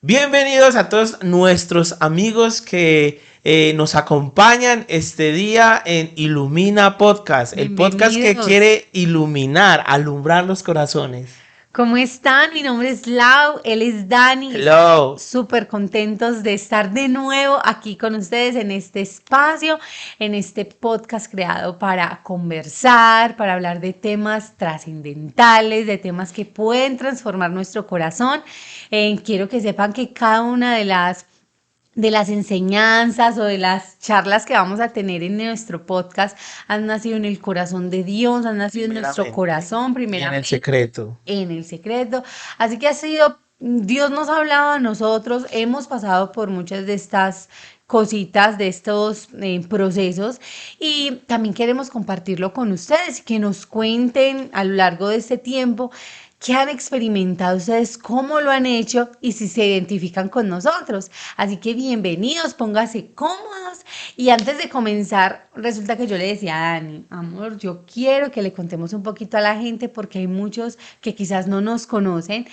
Bienvenidos a todos nuestros amigos que nos acompañan este día en Ilumina Podcast, el podcast que Bienvenidos. quiere iluminar, alumbrar los corazones. ¿Cómo están? Mi nombre es Lau, él es Dani. Estamos Hello. súper contentos de estar de nuevo aquí con ustedes en este espacio, en este podcast creado para conversar, para hablar de temas trascendentales, de temas que pueden transformar nuestro corazón. Quiero que sepan que cada una de las enseñanzas o de las charlas que vamos a tener en nuestro podcast han nacido en el corazón de Dios, han nacido en nuestro Primeramente. corazón Y en el primeramente, secreto. en el secreto. Así que ha sido, Dios nos ha hablado a nosotros, hemos pasado por muchas de estas cositas, de estos procesos y también queremos compartirlo con ustedes, que nos cuenten a lo largo de este tiempo qué han experimentado ustedes, cómo lo han hecho y si se identifican con nosotros. Así que bienvenidos, pónganse cómodos. Y antes de comenzar, resulta que yo le decía a Dani, amor, yo quiero que le contemos un poquito a la gente porque hay muchos que quizás no nos conocen.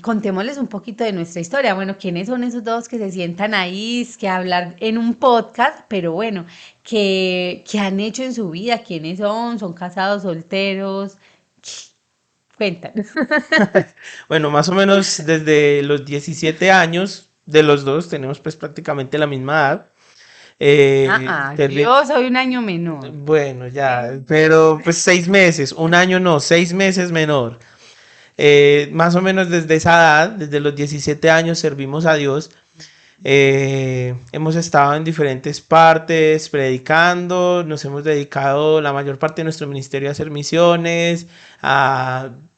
Contémosles un poquito de nuestra historia. Bueno, ¿quiénes son esos dos que se sientan ahí, es que hablar en un podcast? Pero bueno, ¿qué han hecho en su vida? ¿Quiénes son? ¿Son casados, solteros? Cuéntanos. Bueno, más o menos desde los 17 años de los dos tenemos pues prácticamente la misma edad. Yo soy un año menor. Bueno, ya, pero pues 6 meses, un año no, 6 meses menor. Más o menos desde esa edad, desde los 17 años servimos a Dios. Hemos estado en diferentes partes predicando, nos hemos dedicado la mayor parte de nuestro ministerio a hacer misiones,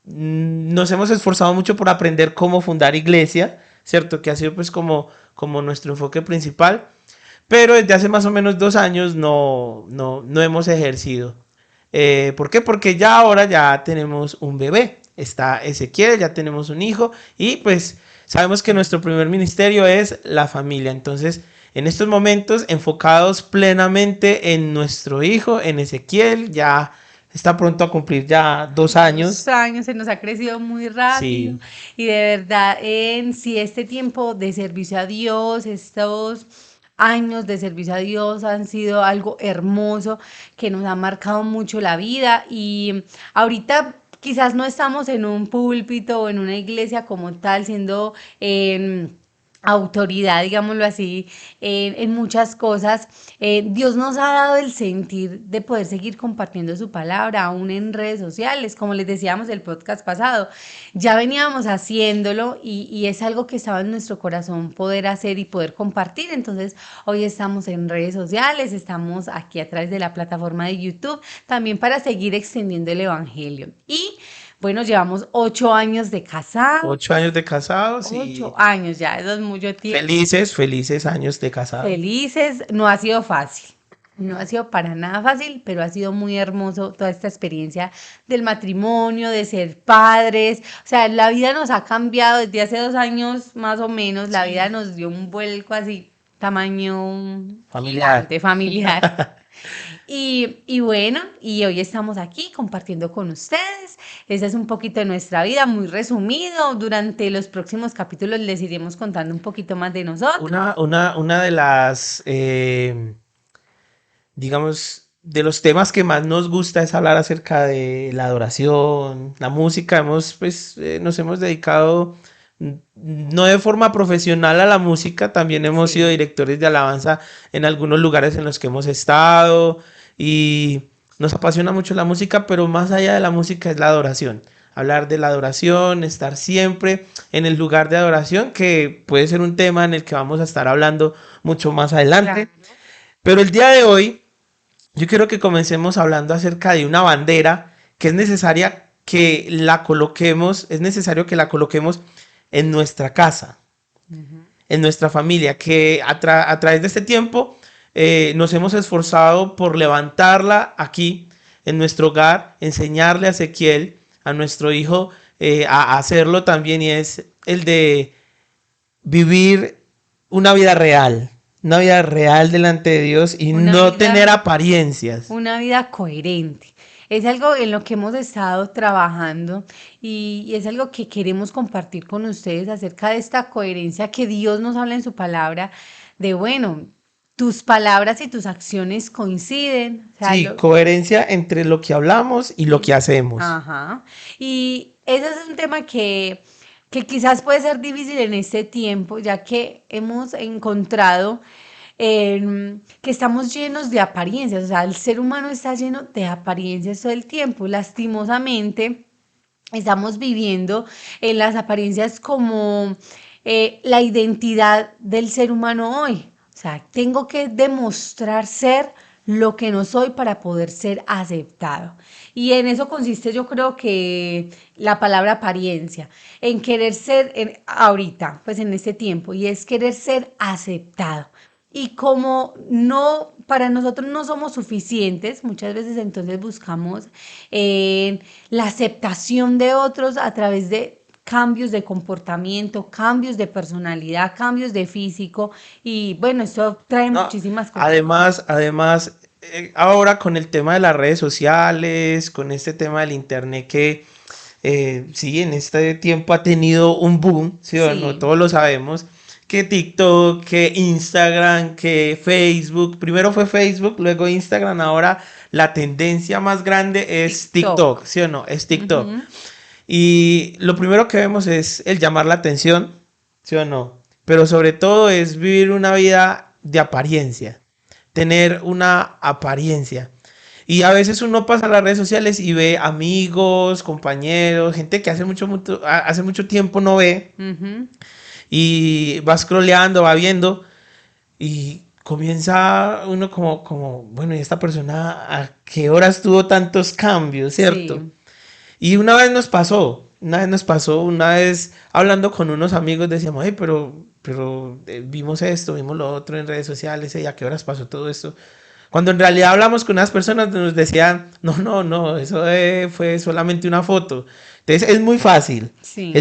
nos hemos esforzado mucho por aprender cómo fundar iglesia, ¿cierto? Que ha sido pues como nuestro enfoque principal, pero desde hace más o menos 2 años no hemos ejercido. ¿Por qué? Porque ya ahora ya tenemos un bebé, está Ezequiel, ya tenemos un hijo y pues sabemos que nuestro primer ministerio es la familia. Entonces, en estos momentos, enfocados plenamente en nuestro hijo, en Ezequiel, ya está pronto a cumplir ya 2 años. 2 años se nos ha crecido muy rápido Sí, y de verdad en sí este tiempo de servicio a Dios, estos años de servicio a Dios han sido algo hermoso que nos ha marcado mucho la vida y ahorita quizás no estamos en un púlpito o en una iglesia como tal siendo autoridad, digámoslo así, en muchas cosas. Dios nos ha dado el sentir de poder seguir compartiendo su palabra, aún en redes sociales, como les decíamos el podcast pasado. Ya veníamos haciéndolo y es algo que estaba en nuestro corazón poder hacer y poder compartir. Entonces, hoy estamos en redes sociales, estamos aquí a través de la plataforma de YouTube, también para seguir extendiendo el Evangelio. Y bueno, llevamos 8 años de casados. 8 años de casados Ocho y años ya, eso es mucho tiempo. felices años de casados. Felices, no ha sido fácil, no ha sido para nada fácil, pero ha sido muy hermoso toda esta experiencia del matrimonio, de ser padres. O sea, la vida nos ha cambiado desde hace 2 años más o menos, la vida Sí. nos dio un vuelco así, tamaño Familiar. gigante, familiar. Y bueno, y hoy estamos aquí compartiendo con ustedes. Ese es un poquito de nuestra vida, muy resumido. Durante los próximos capítulos les iremos contando un poquito más de nosotros. Una de las, digamos, de los temas que más nos gusta es hablar acerca de la adoración, la música. Nos hemos dedicado no de forma profesional a la música, también hemos sido Sí. directores de alabanza en algunos lugares en los que hemos estado y nos apasiona mucho la música, pero más allá de la música es la adoración. Hablar de la adoración, estar siempre en el lugar de adoración, que puede ser un tema en el que vamos a estar hablando mucho más adelante. Claro. Pero el día de hoy yo quiero que comencemos hablando acerca de una bandera que es necesaria que la coloquemos, es necesario que la coloquemos en nuestra casa, Ujú. en nuestra familia, que a través de este tiempo nos hemos esforzado por levantarla aquí, en nuestro hogar, enseñarle a Ezequiel, a nuestro hijo, a hacerlo también, y es el de vivir una vida real delante de Dios y Una no tener vida apariencias. una vida coherente. Es algo en lo que hemos estado trabajando y es algo que queremos compartir con ustedes acerca de esta coherencia que Dios nos habla en su palabra, de bueno, tus palabras y tus acciones coinciden, o sea, Sí, coherencia entre lo que hablamos y lo que hacemos. ajá. Y ese es un tema que quizás puede ser difícil en este tiempo, ya que hemos encontrado que estamos llenos de apariencias, o sea, el ser humano está lleno de apariencias todo el tiempo. Lastimosamente, estamos viviendo en las apariencias como la identidad del ser humano hoy. O sea, tengo que demostrar ser lo que no soy para poder ser aceptado. Y en eso consiste, yo creo que la palabra apariencia, en querer ser ahorita, pues en este tiempo, y es querer ser aceptado. Y como no, para nosotros no somos suficientes, muchas veces entonces buscamos la aceptación de otros a través de cambios de comportamiento, cambios de personalidad, cambios de físico y bueno, esto trae No, muchísimas cosas. además, ahora con el tema de las redes sociales, con este tema del internet que sí, en este tiempo ha tenido un boom, ¿sí o no? Sí, Todos lo sabemos, que TikTok, que Instagram, que Facebook, primero fue Facebook, luego Instagram, ahora la tendencia más grande es TikTok. TikTok, ¿sí o no? Es TikTok. Ujú. Y lo primero que vemos es el llamar la atención, ¿sí o no? Pero sobre todo es vivir una vida de apariencia, tener una apariencia. Y a veces uno pasa a las redes sociales y ve amigos, compañeros, gente que hace mucho tiempo no ve Ujú. y va scrolleando, va viendo y comienza uno bueno, ¿y esta persona a qué horas tuvo tantos cambios, cierto? Sí. Y una vez hablando con unos amigos decíamos, hey, pero vimos esto, vimos lo otro en redes sociales, ¿y a qué horas pasó todo esto? Cuando en realidad hablamos con unas personas nos decían, no, eso fue solamente una foto. Entonces es Sí,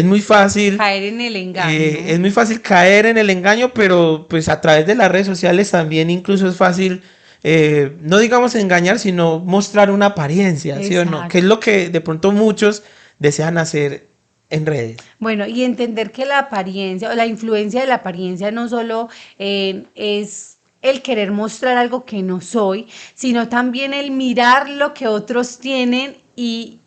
muy fácil, caer en el engaño. es muy fácil caer en el engaño, pero pues a través de las redes sociales también incluso es fácil, no digamos engañar, sino mostrar una apariencia, ¿sí o no? Que es Exacto. lo que de pronto muchos desean hacer en redes. Bueno, y entender que la apariencia o la influencia de la apariencia no solo es el querer mostrar algo que no soy, sino también el mirar lo que otros tienen y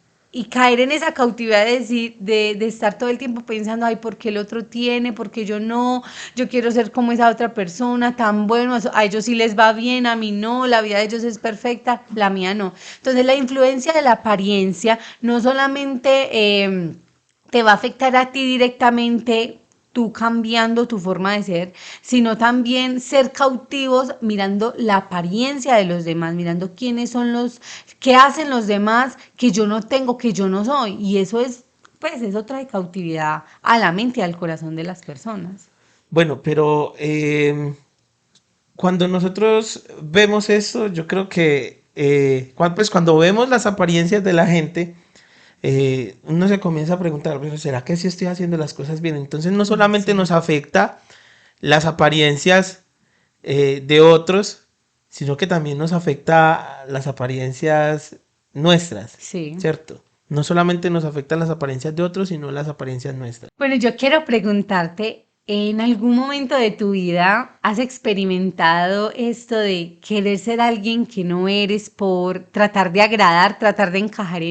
caer en esa cautividad de, de estar todo el tiempo pensando, ay, ¿por qué el otro tiene? ¿Por qué yo no? Yo quiero ser como esa otra persona, tan bueno, a ellos sí les va bien, a mí no, la vida de ellos es perfecta, la mía no. Entonces la influencia de la apariencia no solamente te va a afectar a ti directamente, tú cambiando tu forma de ser, sino también ser cautivos mirando la apariencia de los demás, mirando quiénes son los, qué hacen los demás que yo no tengo, que yo no soy. Y eso es, pues, eso trae cautividad a la mente y al corazón de las personas. Bueno, pero cuando nosotros vemos esto, yo creo que pues cuando vemos las apariencias de la gente, uno se comienza a preguntar, pero ¿será que sí estoy haciendo las cosas bien? Entonces no solamente Sí, nos afecta las apariencias de otros, sino que también nos afecta las apariencias nuestras, sí. ¿cierto? No solamente nos afectan las apariencias de otros, sino las apariencias nuestras. Bueno, yo quiero preguntarte, ¿en algún momento de tu vida has experimentado esto de querer ser alguien que no eres por tratar de agradar, tratar de encajar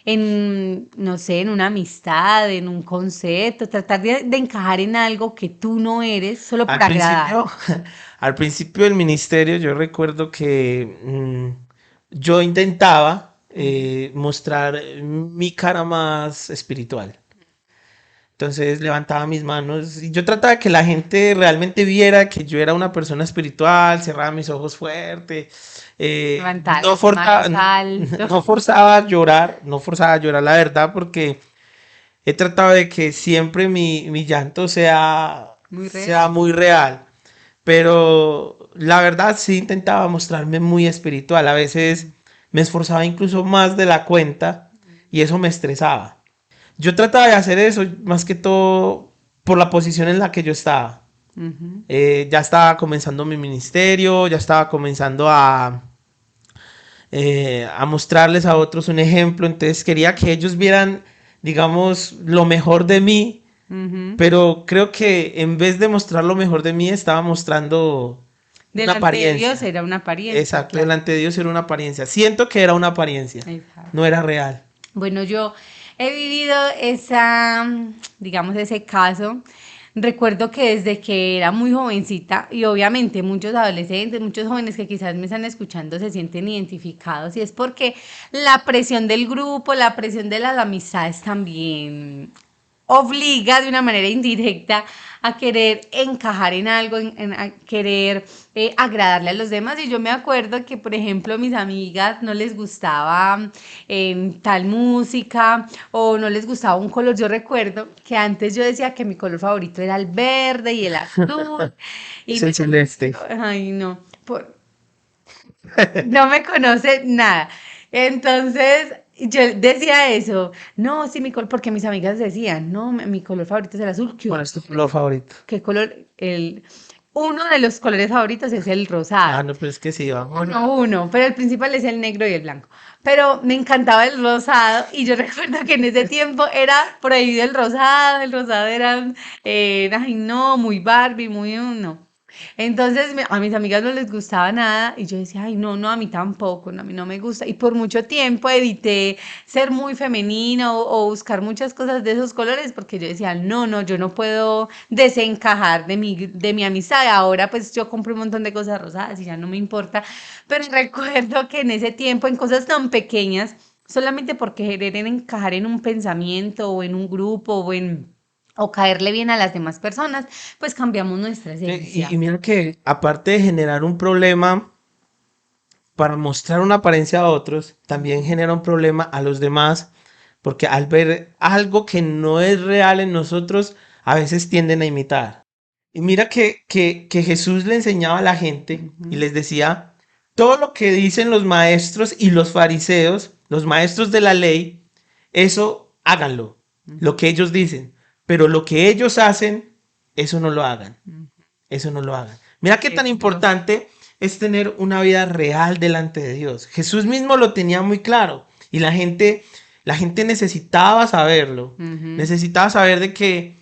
no sé, en una amistad, en un concepto, tratar de encajar en algo que tú no eres solo por Al agradar? principio, al principio del ministerio, yo recuerdo que yo intentaba Ujú. mostrar mi cara más espiritual. Entonces levantaba mis manos y yo trataba que la gente realmente viera que yo era una persona espiritual, cerraba mis ojos fuerte, Levantar las manos alto. no forzaba a llorar la verdad, porque he tratado de que siempre mi llanto Muy sea real. muy real, pero la verdad sí intentaba mostrarme muy espiritual. A veces me esforzaba incluso más de la cuenta y eso me estresaba. Yo trataba de hacer eso más que todo por la posición en la que yo estaba. Ya estaba comenzando mi ministerio, ya estaba comenzando a mostrarles a otros un ejemplo. Entonces quería que ellos vieran, digamos, lo mejor de mí, Ujú. pero creo que en vez de mostrar lo mejor de mí, estaba mostrando una Delante de Dios apariencia. era una apariencia, Exacto, claro. delante de Dios era una apariencia. Siento que era una apariencia, no Exacto. era real. Bueno, yo he vivido digamos, ese caso. Recuerdo que desde que era muy jovencita, y obviamente muchos adolescentes, muchos jóvenes que quizás me están escuchando se sienten identificados, y es porque la presión del grupo, la presión de las amistades también obliga de una manera indirecta a querer encajar en algo, a querer agradarle a los demás. Y yo me acuerdo que, por ejemplo, mis amigas no les gustaba tal música o no les gustaba un color. Yo recuerdo que antes yo decía que mi color favorito era el verde y el azul. Y Es el celeste. ay, no, no me conoce nada. Entonces, yo decía eso. No, sí, mi color, porque mis amigas decían, no, mi color favorito es el azul. ¿Cuál es tu color favorito? ¿Qué color? Uno de los colores favoritos es el rosado. Ah, no, pero es que sí, vamos. Uno, pero el principal es el negro y el blanco. Pero me encantaba el rosado y yo recuerdo que en ese tiempo era prohibido el rosado era, ay no, muy Barbie, muy no. Entonces a mis amigas no les gustaba nada y yo decía, ay no, no, a mí tampoco, no, a mí no me gusta. Y por mucho tiempo evité ser muy femenina o buscar muchas cosas de esos colores porque yo decía, no, no, yo no puedo desencajar de mi amistad. Ahora pues yo compré un montón de cosas rosadas y ya no me importa, pero recuerdo que en ese tiempo, en cosas tan pequeñas, solamente por querer encajar en un pensamiento o en un grupo o caerle bien a las demás personas, pues cambiamos nuestra Y esencia. mira que aparte de generar un problema para mostrar una apariencia a otros, también genera un problema a los demás, porque al ver algo que no es real en nosotros, a veces tienden a imitar. Y mira que Jesús le enseñaba a la gente y Ujú, les decía, todo lo que dicen los maestros y los fariseos, los maestros de la ley, eso háganlo, lo ujú, que ellos dicen, pero lo que ellos hacen, eso no lo hagan. ujú. Eso no lo hagan. Mira qué tan Eso. importante es tener una vida real delante de Dios. Jesús mismo lo tenía muy claro y la gente necesitaba saberlo. Ujú, Necesitaba saber de que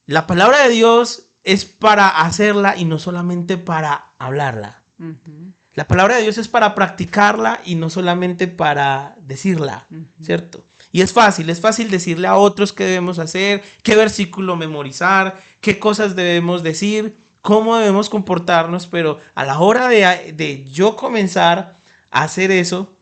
la palabra de Dios es para hacerla y no solamente para hablarla. ujú, La palabra de Dios es para practicarla y no solamente para decirla, ujú. ¿cierto? Y es fácil decirle a otros qué debemos hacer, qué versículo memorizar, qué cosas debemos decir, cómo debemos comportarnos, pero a la hora de yo comenzar a hacer eso,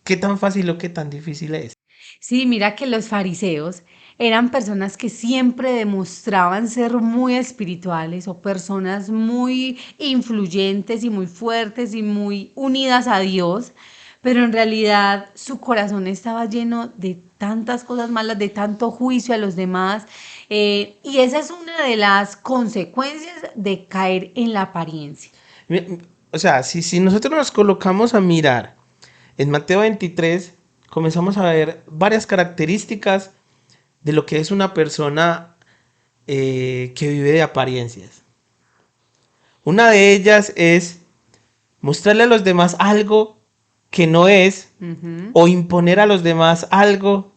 qué tan fácil o qué tan difícil es. Sí, mira que los fariseos eran personas que siempre demostraban ser muy espirituales o personas muy influyentes y muy fuertes y muy unidas a Dios, pero en realidad su corazón estaba lleno de tantas cosas malas, de tanto juicio a los demás, y esa es una de las consecuencias de caer en la apariencia. O sea, si nosotros nos colocamos a mirar en Mateo 23, comenzamos a ver varias características de lo que es una persona que vive de apariencias. Una de ellas es mostrarle a los demás algo que no es Ujú. o imponer a los demás algo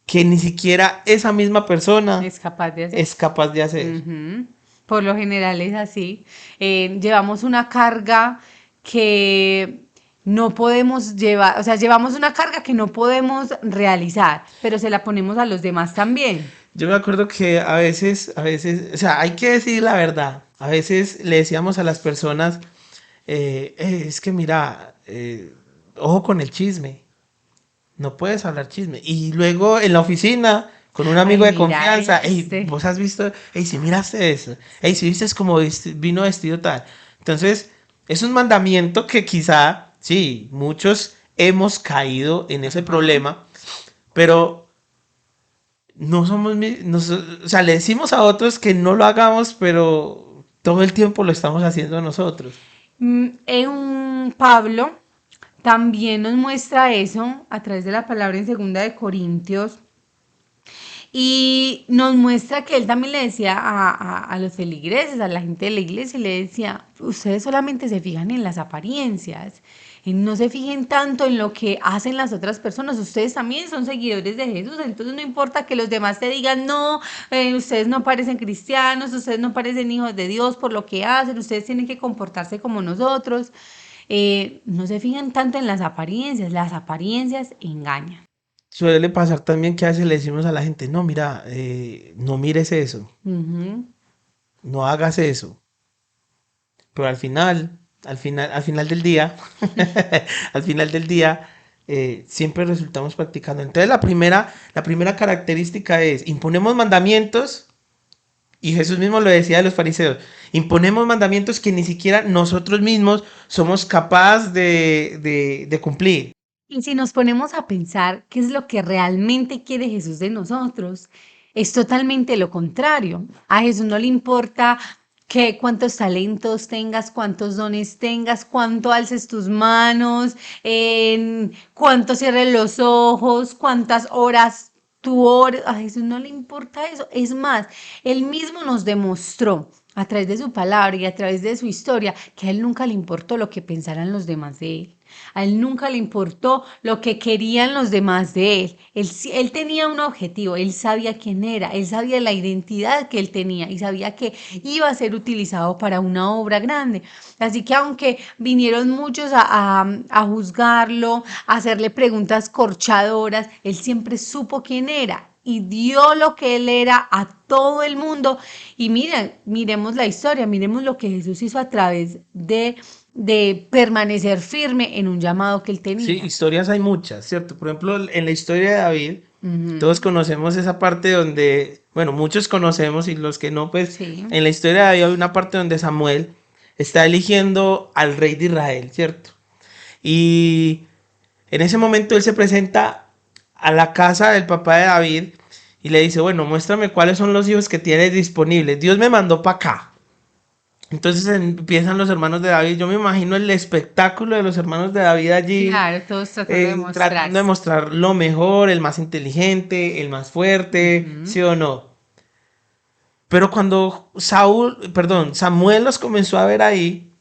que ni siquiera esa misma persona Es capaz de hacer. es capaz de hacer. Ujú. Por lo general es así. Llevamos una carga que no podemos llevar, o sea, llevamos una carga que no podemos realizar, pero se la ponemos a los demás también. Yo me acuerdo que o sea, hay que decir la verdad. A veces le decíamos a las personas, es que mira, ojo con el chisme. No puedes hablar chisme. Y luego en la oficina, con un Ay, amigo de mira, confianza, hey, este. vos has visto, hey, si miraste eso, hey, si viste como vino vestido tal. Entonces, es un mandamiento que quizá, sí, muchos hemos caído en ese Ajá. problema, pero no somos, o sea, le decimos a otros que no lo hagamos, pero todo el tiempo lo estamos haciendo nosotros. En Pablo también nos muestra eso a través de la palabra en segunda de Corintios Y nos muestra que él también le decía a los feligreses, a la gente de la iglesia, le decía, ustedes solamente se fijan en las apariencias, y no se fijen tanto en lo que hacen las otras personas, ustedes también son seguidores de Jesús, entonces no importa que los demás te digan, no, ustedes no parecen cristianos, ustedes no parecen hijos de Dios por lo que hacen, ustedes tienen que comportarse como nosotros. No se fijan tanto en las apariencias engañan. Suele pasar también que a veces le decimos a la gente, no, mira, no mires eso, Ujú. no hagas eso. Pero al final del día, al final del día, siempre resultamos practicando. Entonces la primera característica es, imponemos mandamientos, y Jesús mismo lo decía de los fariseos, imponemos mandamientos que ni siquiera nosotros mismos somos capaces de cumplir. Y si nos ponemos a pensar qué es lo que realmente quiere Jesús de nosotros, es totalmente lo contrario. A Jesús no le importa que cuántos talentos tengas, cuántos dones tengas, cuánto alces tus manos, cuánto cierres los ojos, cuántas horas tú ores. A Jesús no le importa eso. Es más, él mismo nos demostró a través de su palabra y a través de su historia que a él nunca le importó lo que pensaran los demás de él. A él nunca le importó lo que querían los demás de él. Él tenía un objetivo, él sabía quién era, él sabía la identidad que él tenía y sabía que iba a ser utilizado para una obra grande. Así que aunque vinieron muchos a juzgarlo, a hacerle preguntas corchadoras, él siempre supo quién era y dio lo que él era a todo el mundo. Y miren, miremos la historia, miremos lo que Jesús hizo a través de permanecer firme en un llamado que él Sí, tenía. historias hay muchas, ¿cierto? Por ejemplo, en la historia de David, todos Ujú. conocemos esa parte donde, bueno, muchos conocemos y los que no, pues Sí, en la historia de David hay una parte donde Samuel está eligiendo al rey de Israel, ¿cierto? Y en ese momento él se presenta a la casa del papá de David y le dice, bueno, muéstrame cuáles son los hijos que tienes disponibles. Dios me mandó para acá. Entonces empiezan los hermanos de David. Yo me imagino el espectáculo de los hermanos de David allí, claro, todos tratando de tratando de mostrarse. mostrar lo mejor, el más inteligente, el más fuerte, Ujú, ¿sí o no? Pero cuando Samuel los comenzó a ver ahí,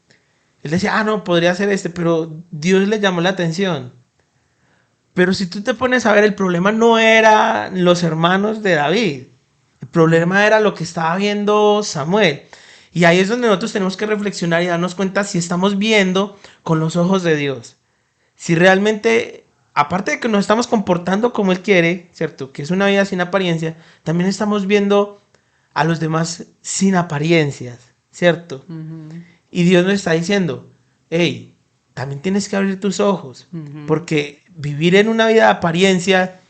él decía, ah, no, podría ser este, pero Dios le llamó la atención. Pero si tú te pones a ver, el problema no era los hermanos de David, el ujú, problema era lo que estaba viendo Samuel. Y ahí es donde nosotros tenemos que reflexionar y darnos cuenta si estamos viendo con los ojos de Dios. Si realmente, aparte de que nos estamos comportando como Él quiere, ¿cierto? Que es una vida sin apariencia, también estamos viendo a los demás sin apariencias, ¿cierto? ujú, Y Dios nos está diciendo, hey, también tienes que abrir tus ojos, ujú, porque vivir en una vida de apariencia,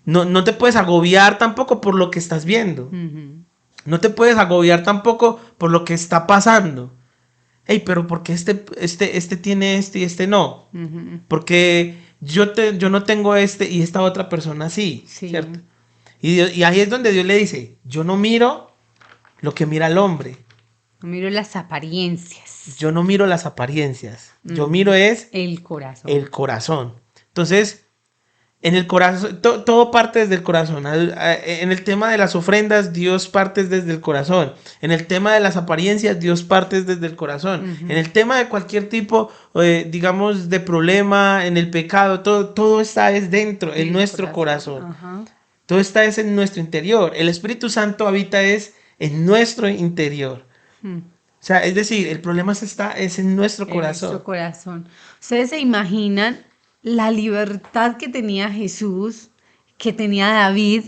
no te puedes agobiar tampoco por lo que estás viendo, ujú, no te puedes agobiar tampoco por lo que está pasando. Hey, pero ¿por qué este tiene este y este no? ujú. Porque yo no tengo este y esta otra persona sí, ¿cierto? Sí, Y ahí es donde Dios le dice, yo no miro lo que mira el hombre, miro las apariencias. yo no miro las apariencias, yo miro Ujú. es El corazón. el corazón. Entonces, en el corazón, todo parte desde el corazón. En el tema de las ofrendas, Dios parte desde el corazón. En el tema de las apariencias, Dios parte desde el corazón. En Ujú. el tema de cualquier tipo, digamos, de problema, en el pecado, todo está es dentro, en El nuestro corazón. corazón. Ajá. Todo está es en nuestro interior. El Espíritu Santo habita es en nuestro interior. Mm. O sea, es decir, el problema es en nuestro En nuestro corazón. corazón. ¿Ustedes se imaginan la libertad que tenía Jesús, que tenía David,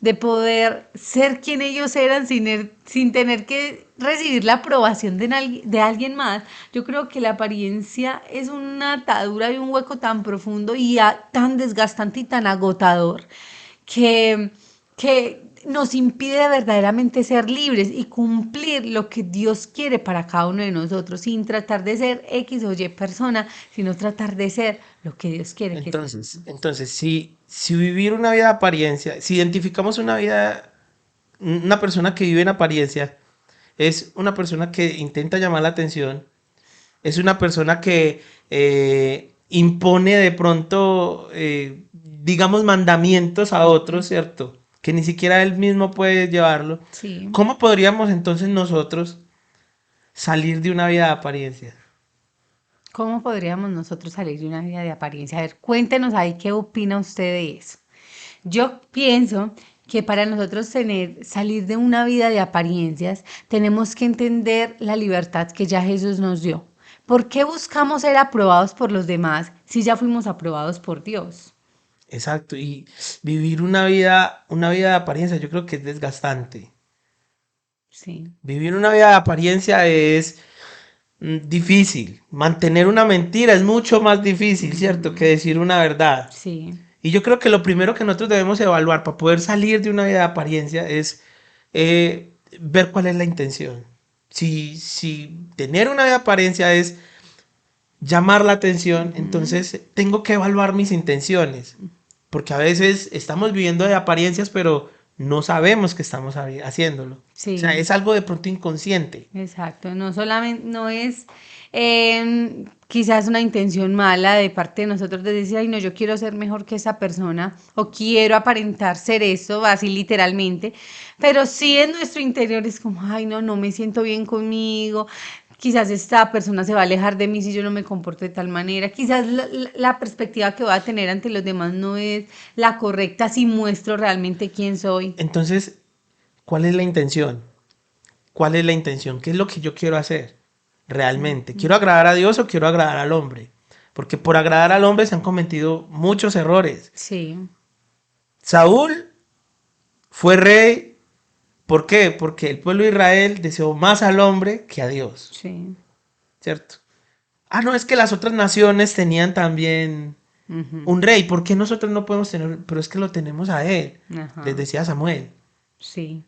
de poder ser quien ellos eran sin tener que recibir la aprobación de alguien más? Yo creo que la apariencia es una atadura y un hueco tan profundo y tan desgastante y tan agotador que, que nos impide verdaderamente ser libres y cumplir lo que Dios quiere para cada uno de nosotros, sin tratar de ser X o Y persona, sino tratar de ser lo que Dios quiere que seamos. Entonces, si vivir una vida de apariencia, si identificamos una persona que vive en apariencia, es una persona que intenta llamar la atención, es una persona que impone de pronto, digamos, mandamientos a otros, ¿cierto? que ni siquiera él mismo puede llevarlo. Sí. ¿Cómo podríamos entonces nosotros salir de una vida de apariencia? ¿Cómo podríamos nosotros salir de una vida de apariencia? A ver, cuéntenos ahí qué opina usted de eso. Yo pienso que para nosotros salir de una vida de apariencias, tenemos que entender la libertad que ya Jesús nos dio. ¿Por qué buscamos ser aprobados por los demás si ya fuimos aprobados por Dios? Exacto, y vivir una vida de apariencia, yo creo que es desgastante. Sí, Vivir una vida de apariencia es difícil. Mantener una mentira es mucho más difícil, ¿cierto? Que decir una verdad. sí, Y yo creo que lo primero que nosotros debemos evaluar para poder salir de una vida de apariencia es ver cuál es la intención. Si tener una vida de apariencia es llamar la atención, ujú, entonces tengo que evaluar mis intenciones. Porque a veces estamos viviendo de apariencias, pero no sabemos que estamos haciéndolo. O sea, sí. es algo de pronto inconsciente. Exacto, no solamente, no es quizás una intención mala de parte de nosotros de decir, ay, no, yo quiero ser mejor que esa persona o quiero aparentar ser eso, así literalmente, pero sí en nuestro interior es como, ay, no, no me siento bien conmigo, quizás esta persona se va a alejar de mí si yo no me comporto de tal manera, quizás la perspectiva que voy a tener ante los demás no es la correcta si muestro realmente quién soy. Entonces, ¿cuál es la intención? ¿Cuál es la intención? ¿Qué es lo que yo quiero hacer realmente? ¿Quiero agradar a Dios o quiero agradar al hombre? Porque por agradar al hombre se han cometido muchos errores. Sí, Saúl fue rey. ¿Por qué? Porque el pueblo de Israel deseó más al hombre que a Dios, sí. ¿cierto? Ah, no, es que las otras naciones tenían también Ujú, un rey. ¿Por qué nosotros no podemos tener? Pero es que lo tenemos a él, les ajá, decía Samuel. sí.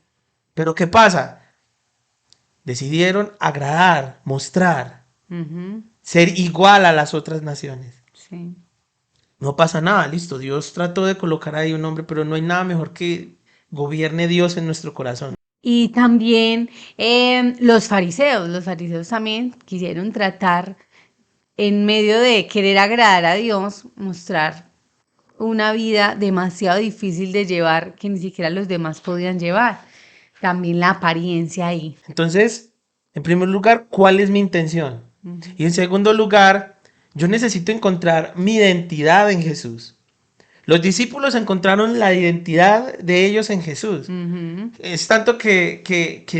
Pero ¿qué pasa? Decidieron agradar, mostrar, Ujú, ser igual a las otras naciones. sí. No pasa nada, listo. Dios trató de colocar ahí un hombre, pero no hay nada mejor que gobierne Dios en nuestro corazón. Y también los fariseos también quisieron tratar, en medio de querer agradar a Dios, mostrar una vida demasiado difícil de llevar que ni siquiera los demás podían llevar. También la apariencia ahí. Entonces, en primer lugar, ¿cuál es mi intención? Ujú, Y en segundo lugar, yo necesito encontrar mi identidad en Jesús. Los discípulos encontraron la identidad de ellos en Jesús. ujú, Es tanto que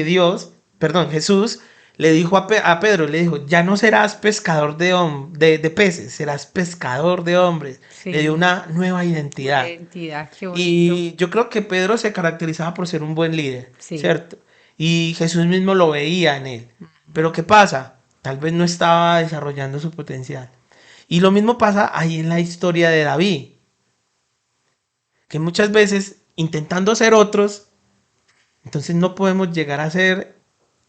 Dios, perdón, Jesús le dijo a Pedro, le dijo, ya no serás pescador de peces, serás pescador de hombres. Le dio sí, una nueva una identidad. identidad, qué bonito. Y yo creo que Pedro se caracterizaba por ser un buen líder, Sí. ¿cierto? Y Jesús mismo lo veía en él. Pero ¿qué pasa? Tal vez no estaba desarrollando su potencial. Y lo mismo pasa ahí en la historia de David, que muchas veces intentando ser otros, entonces no podemos llegar a ser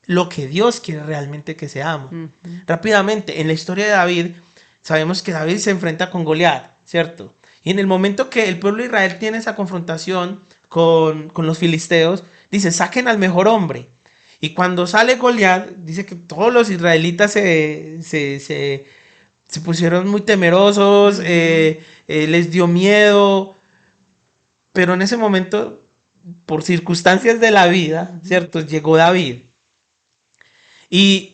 lo que Dios quiere realmente que seamos. Ujú, Rápidamente, en la historia de David, sabemos que David se enfrenta con Goliat, ¿cierto? Y en el momento que el pueblo de Israel tiene esa confrontación con los filisteos, dice, saquen al mejor hombre. Y cuando sale Goliat, dice que todos los israelitas se pusieron muy temerosos, ujú, les dio miedo, pero en ese momento, por circunstancias de la vida, ujú. ¿cierto? Llegó David. Y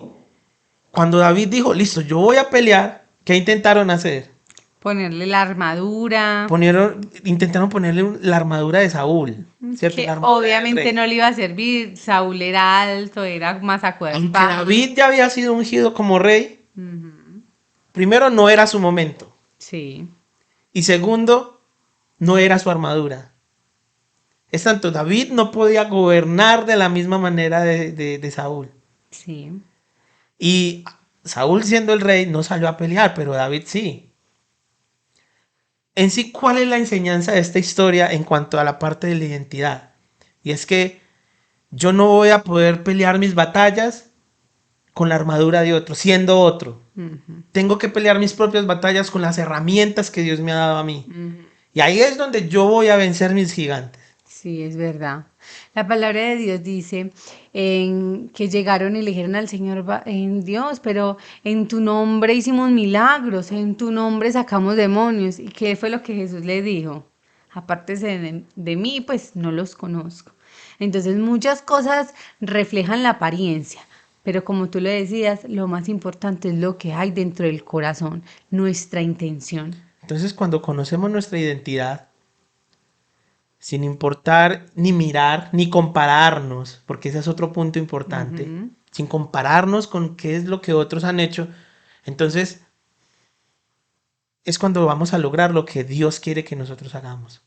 cuando David dijo, listo, yo voy a pelear, ¿qué intentaron hacer? Ponerle la armadura. Intentaron ponerle la armadura de Saúl, ¿cierto? La Que armadura del obviamente rey. no le iba a servir. Saúl era alto, era más Aunque acuerpa. David ya había sido ungido como rey, Ujú, primero no era su momento. sí, Y segundo, no era su armadura. Es tanto, David no podía gobernar de la misma manera de Saúl. sí. Y Saúl siendo el rey no salió a pelear, pero David sí. En sí, ¿cuál es la enseñanza de esta historia en cuanto a la parte de la identidad? Y es que yo no voy a poder pelear mis batallas con la armadura de otro, siendo otro. Ujú, Tengo que pelear mis propias batallas con las herramientas que Dios me ha dado a mí. ujú. Y ahí es donde yo voy a vencer mis gigantes. Sí, es verdad. La palabra de Dios dice que llegaron y le dijeron al Señor, en Dios, pero en tu nombre hicimos milagros, en tu nombre sacamos demonios. ¿Y qué fue lo que Jesús le dijo? apártese de mí, pues no los conozco. Entonces muchas cosas reflejan la apariencia, pero como tú lo decías, lo más importante es lo que hay dentro del corazón, nuestra intención. Entonces, cuando conocemos nuestra identidad, sin importar ni mirar ni compararnos, porque ese es otro punto importante, Ujú. sin compararnos con qué es lo que otros han hecho, entonces es cuando vamos a lograr lo que Dios quiere que nosotros hagamos.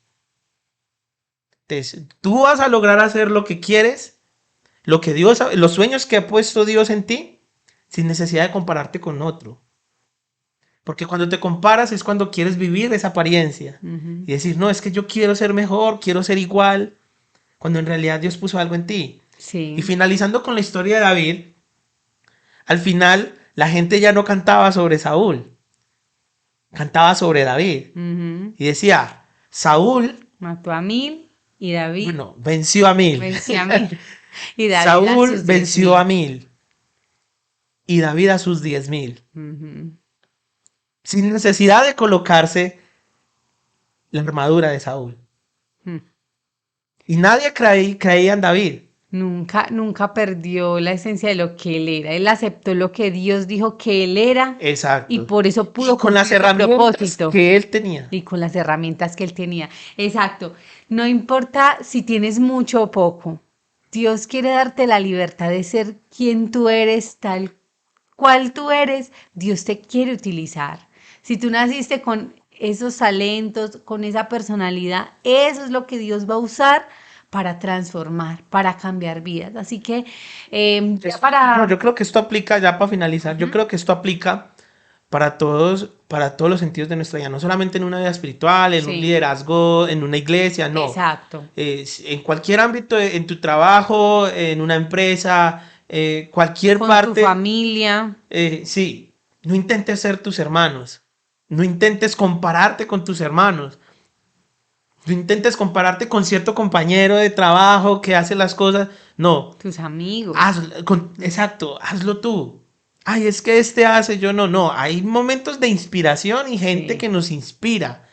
Entonces, tú vas a lograr hacer lo que quieres, lo que Dios, los sueños que ha puesto Dios en ti, sin necesidad de compararte con otro. Porque cuando te comparas es cuando quieres vivir esa apariencia Ujú. y decir, no, es que yo quiero ser mejor, quiero ser igual, cuando en realidad Dios puso algo en ti. Y Sí. finalizando con la historia de David, al final la gente ya no cantaba sobre Saúl, cantaba sobre David. Ujú. Y decía, Saúl, Mató a 1000 y David bueno, venció a 1000. venció a 1000 y David a Saúl sus diez venció a mil. 1000 y David a sus 10,000. Ujú. Sin necesidad de colocarse la armadura de Saúl. Mm. Y nadie creía en David. Nunca, nunca perdió la esencia de lo que él era. Él aceptó lo que Dios dijo que él era y Exacto. por eso Y pudo con las cumplir su herramientas propósito. que él tenía. Y con las herramientas que él tenía. Exacto. No importa si tienes mucho o poco. Dios quiere darte la libertad de ser quien tú eres, tal cual tú eres. Dios te quiere utilizar. Si tú naciste con esos talentos, con esa personalidad, eso es lo que Dios va a usar para transformar, para cambiar vidas. Así que ya No, para... yo creo que esto aplica, ya para finalizar, yo Ujú. creo que esto aplica para todos los sentidos de nuestra vida, no solamente en una vida espiritual, en un Sí, liderazgo, en una iglesia, no. exacto. En cualquier ámbito, en tu trabajo, en una empresa, cualquier Con tu parte, familia. sí, no intentes ser tus hermanos, no intentes compararte con tus hermanos, no intentes compararte con cierto compañero de trabajo que hace las cosas, no, Tus amigos. hazlo, exacto, hazlo tú. Ay, es que este hace, yo no, no, hay momentos de inspiración y gente que Sí. nos inspira,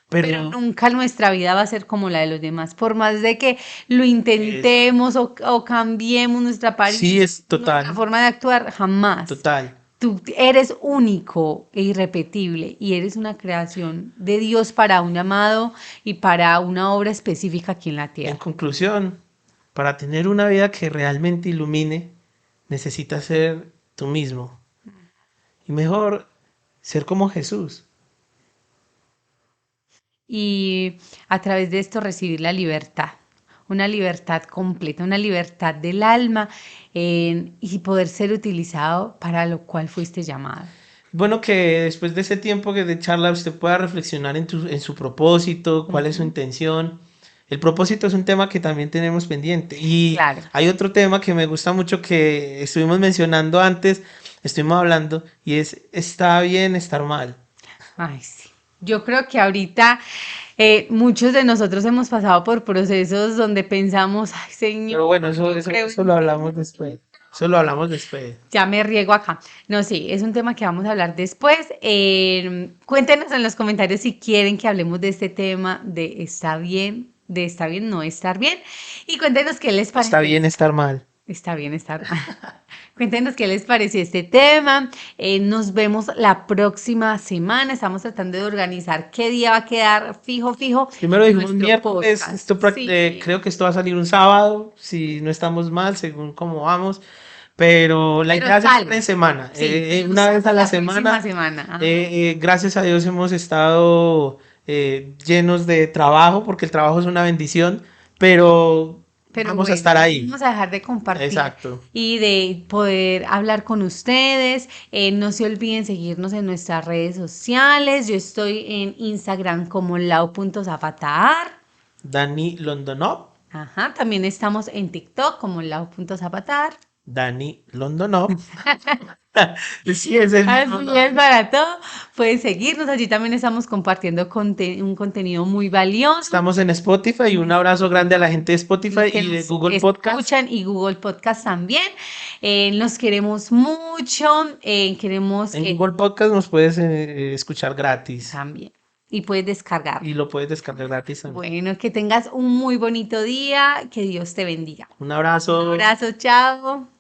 Pero pero nunca nuestra vida va a ser como la de los demás. Por más de que lo esa, intentemos o cambiemos nuestra sí apariencia, es nuestra total, forma de actuar, jamás. total. Tú eres único e irrepetible y eres una creación de Dios para un llamado y para una obra específica aquí en la En tierra. conclusión, para tener una vida que realmente ilumine, necesitas ser tú mismo. Y mejor ser como Jesús. Y a través de esto recibir la libertad, una libertad completa, una libertad del alma y poder ser utilizado para lo cual fuiste llamado. Bueno, que después de ese tiempo que de charla usted pueda reflexionar en su propósito, cuál es su Ujú. intención. El propósito es un tema que también tenemos pendiente. Y Claro. hay otro tema que me gusta mucho que estuvimos mencionando antes, estuvimos hablando, y es, está bien estar mal. Ay, sí. Yo creo que ahorita muchos de nosotros hemos pasado por procesos donde pensamos, ay, Señor, Pero bueno, yo creo eso en lo ti. hablamos después. Eso lo hablamos después. Ya me riego acá. No, sí, es un tema que vamos a hablar después. Cuéntenos en los comentarios si quieren que hablemos de este tema de está bien no estar bien. Y cuéntenos qué les Está pareció. bien estar mal. Está bien estar. Cuéntenos qué les pareció este tema. Nos vemos la próxima semana. Estamos tratando de organizar qué día va a quedar fijo Primero dijimos nuestro miércoles, podcast. Sí. creo que esto va a salir un sábado, si no estamos mal, según cómo vamos. Pero la Pero idea es hacer en sale. semana, Sí, pero una vez sale a la la próxima semana. semana. Ajá. Gracias a Dios hemos estado llenos de trabajo, porque el trabajo es una bendición, pero Pero vamos a bueno, estar no ahí. vamos a dejar de compartir Exacto. y de poder hablar con ustedes. No se olviden seguirnos en nuestras redes sociales. Yo estoy en Instagram como lau.zapatar. Dani Londonov, Ajá, también estamos en TikTok como lau.zapatar. Dani Londonov. Sí, es el mismo Así es, nombre. para todo. Pueden seguirnos. Allí también estamos compartiendo un contenido muy valioso. Estamos en Spotify y un abrazo grande a la gente de Los Spotify que y de nos Google Podcast. escuchan y Google Podcast también. Los queremos mucho. Queremos En Google Podcast nos puedes escuchar gratis. también. y puedes descargarlo. y lo puedes descargar gratis también. Bueno, que tengas un muy bonito día, que Dios te bendiga. Un Un abrazo. abrazo, chao.